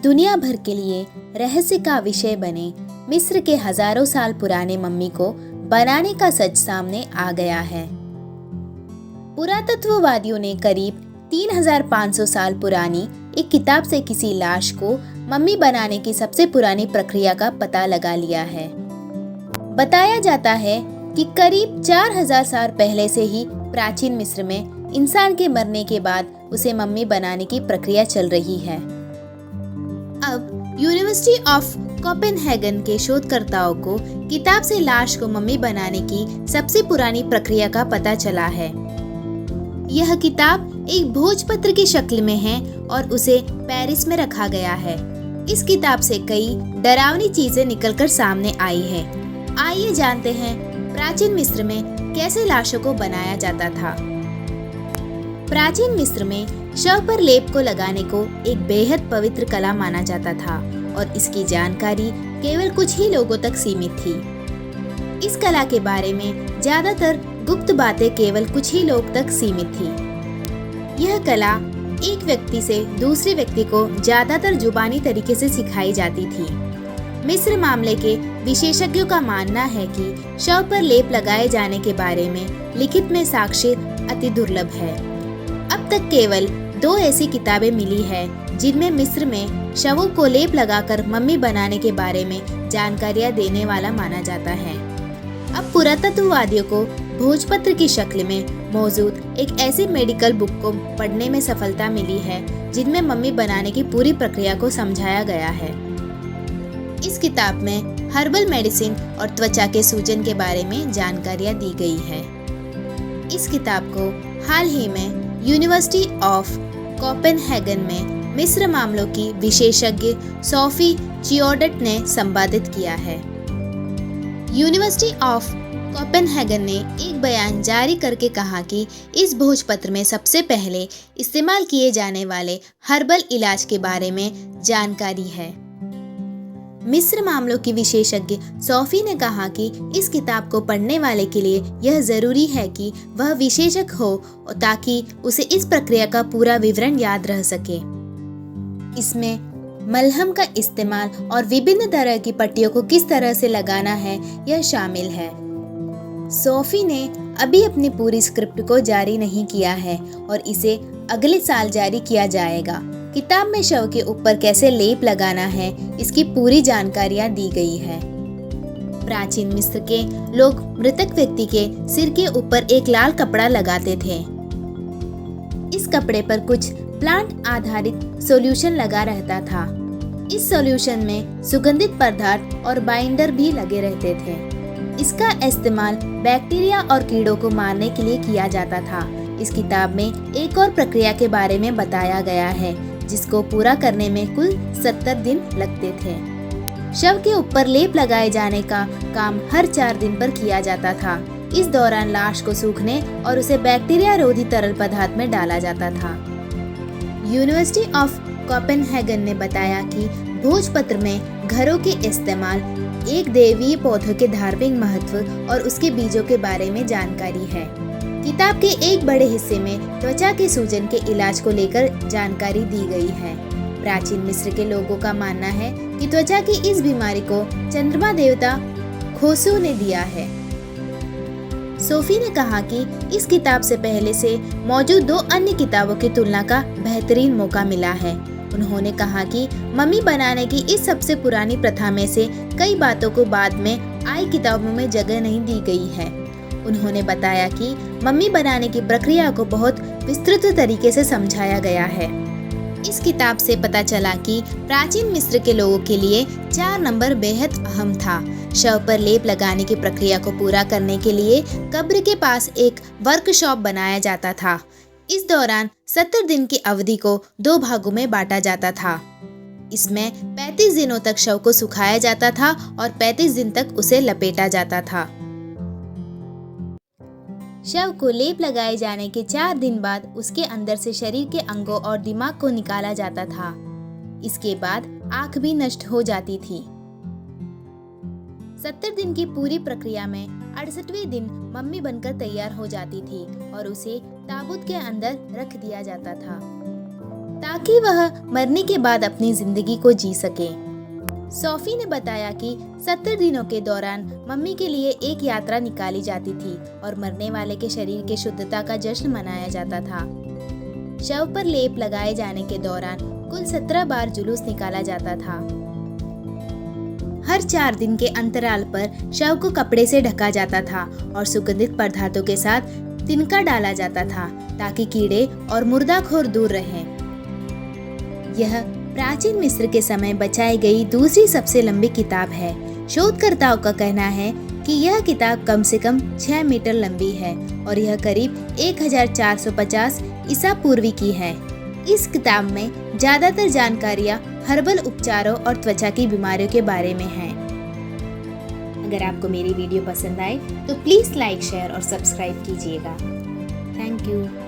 दुनिया भर के लिए रहस्य का विषय बने मिस्र के हजारों साल पुराने मम्मी को बनाने का सच सामने आ गया है। पुरातत्ववादियों ने करीब 3500 साल पुरानी एक किताब से किसी लाश को मम्मी बनाने की सबसे पुरानी प्रक्रिया का पता लगा लिया है। बताया जाता है कि करीब 4000 साल पहले से ही प्राचीन मिस्र में इंसान के मरने के बाद उसे मम्मी बनाने की प्रक्रिया चल रही है। अब यूनिवर्सिटी ऑफ कोपेनहेगन के शोधकर्ताओं को किताब से लाश को मम्मी बनाने की सबसे पुरानी प्रक्रिया का पता चला है। यह किताब एक भोजपत्र की शक्ल में है और उसे पेरिस में रखा गया है। इस किताब से कई डरावनी चीजें निकलकर सामने आई है। आइए जानते हैं प्राचीन मिस्र में कैसे लाशों को बनाया जाता था। प्राचीन मिस्र में शव पर लेप को लगाने को एक बेहद पवित्र कला माना जाता था और इसकी जानकारी केवल कुछ ही लोगों तक सीमित थी। इस कला के बारे में ज्यादातर गुप्त बातें केवल कुछ ही लोग तक सीमित थी। यह कला एक व्यक्ति से दूसरे व्यक्ति को ज्यादातर जुबानी तरीके से सिखाई जाती थी। मिस्र मामले के विशेषज्ञों का मानना है कि शव पर लेप लगाए जाने के बारे में लिखित में साक्ष्य अति दुर्लभ है। अब तक केवल 2 ऐसी किताबें मिली है जिनमें मिस्र में शवों को लेप लगाकर मम्मी बनाने के बारे में जानकारियां देने वाला माना जाता है। अब पुरातत्ववादियों को भोजपत्र की शक्ल में मौजूद एक ऐसी मेडिकल बुक को पढ़ने में सफलता मिली है जिनमें मम्मी बनाने की पूरी प्रक्रिया को समझाया गया है। इस किताब में हर्बल मेडिसिन और त्वचा के सूजन के बारे में जानकारियां दी गई है। इस किताब को हाल ही में यूनिवर्सिटी ऑफ कोपेनहेगन में मिस्र मामलों की विशेषज्ञ सोफी चियोडेट ने संपादित किया है। यूनिवर्सिटी ऑफ कोपेनहेगन ने एक बयान जारी करके कहा कि इस भोजपत्र में सबसे पहले इस्तेमाल किए जाने वाले हर्बल इलाज के बारे में जानकारी है। मिस्र मामलों की विशेषज्ञ सोफी ने कहा कि इस किताब को पढ़ने वाले के लिए यह जरूरी है कि वह विशेषज्ञ हो ताकि उसे इस प्रक्रिया का पूरा विवरण याद रह सके। इसमें मलहम का इस्तेमाल और विभिन्न तरह की पट्टियों को किस तरह से लगाना है यह शामिल है। सोफी ने अभी अपनी पूरी स्क्रिप्ट को जारी नहीं किया है और इसे अगले साल जारी किया जाएगा। किताब में शव के ऊपर कैसे लेप लगाना है इसकी पूरी जानकारियां दी गई है। प्राचीन मिस्र के लोग मृतक व्यक्ति के सिर के ऊपर एक लाल कपड़ा लगाते थे। इस कपड़े पर कुछ प्लांट आधारित सॉल्यूशन लगा रहता था। इस सॉल्यूशन में सुगंधित पदार्थ और बाइंडर भी लगे रहते थे। इसका इस्तेमाल बैक्टीरिया और कीड़ों को मारने के लिए किया जाता था। इस किताब में एक और प्रक्रिया के बारे में बताया गया है जिसको पूरा करने में कुल 70 दिन लगते थे। शव के ऊपर लेप लगाए जाने का काम हर 4 दिन पर किया जाता था। इस दौरान लाश को सूखने और उसे बैक्टीरिया रोधी तरल पदार्थ में डाला जाता था। यूनिवर्सिटी ऑफ कोपेनहेगन ने बताया कि भोजपत्र में घरों के इस्तेमाल, एक देवीय पौधों के धार्मिक महत्व और उसके बीजों के बारे में जानकारी है। किताब के एक बड़े हिस्से में त्वचा के सूजन के इलाज को लेकर जानकारी दी गई है। प्राचीन मिस्र के लोगों का मानना है कि त्वचा की इस बीमारी को चंद्रमा देवता खोसू ने दिया है। सोफी ने कहा कि इस किताब से पहले से मौजूद 2 अन्य किताबों की तुलना का बेहतरीन मौका मिला है। उन्होंने कहा कि मम्मी बनाने की इस सबसे पुरानी प्रथा में से कई बातों को बाद में आई किताबों में जगह नहीं दी गई है। उन्होंने बताया कि मम्मी बनाने की प्रक्रिया को बहुत विस्तृत तरीके से समझाया गया है। इस किताब से पता चला कि प्राचीन मिस्र के लोगों के लिए 4 नंबर बेहद अहम था। शव पर लेप लगाने की प्रक्रिया को पूरा करने के लिए कब्र के पास एक वर्कशॉप बनाया जाता था। इस दौरान 70 दिन की अवधि को 2 भागों में बांटा जाता था। इसमें 35 दिनों तक शव को सुखाया जाता था और 35 दिन तक उसे लपेटा जाता था। शव को लेप लगाए जाने के 4 दिन बाद उसके अंदर से शरीर के अंगों और दिमाग को निकाला जाता था। इसके बाद आंख भी नष्ट हो जाती थी। 70 दिन की पूरी प्रक्रिया में 68वें दिन मम्मी बनकर तैयार हो जाती थी और उसे ताबूत के अंदर रख दिया जाता था। ताकि वह मरने के बाद अपनी जिंदगी को जी सके। सोफी ने बताया कि 70 दिनों के दौरान मम्मी के लिए एक यात्रा निकाली जाती थी और मरने वाले के शरीर के शुद्धता का जश्न मनाया जाता था। शव पर लेप लगाए जाने के दौरान कुल 17 बार जुलूस निकाला जाता था। हर 4 दिन के अंतराल पर शव को कपड़े से ढका जाता था और सुगंधित पदार्थों के साथ तिनका डाला जाता था ताकि कीड़े और मुर्दाखोर दूर रहें। यह प्राचीन मिस्र के समय बचाई गई दूसरी सबसे लंबी किताब है। शोधकर्ताओं का कहना है कि यह किताब कम से कम 6 मीटर लंबी है और यह करीब 1450 ईसा पूर्व की है। इस किताब में ज्यादातर जानकारियाँ हर्बल उपचारों और त्वचा की बीमारियों के बारे में हैं। अगर आपको मेरी वीडियो पसंद आए तो प्लीज़ लाइक, शेयर और सब्सक्राइब कीजिएगा। Thank you.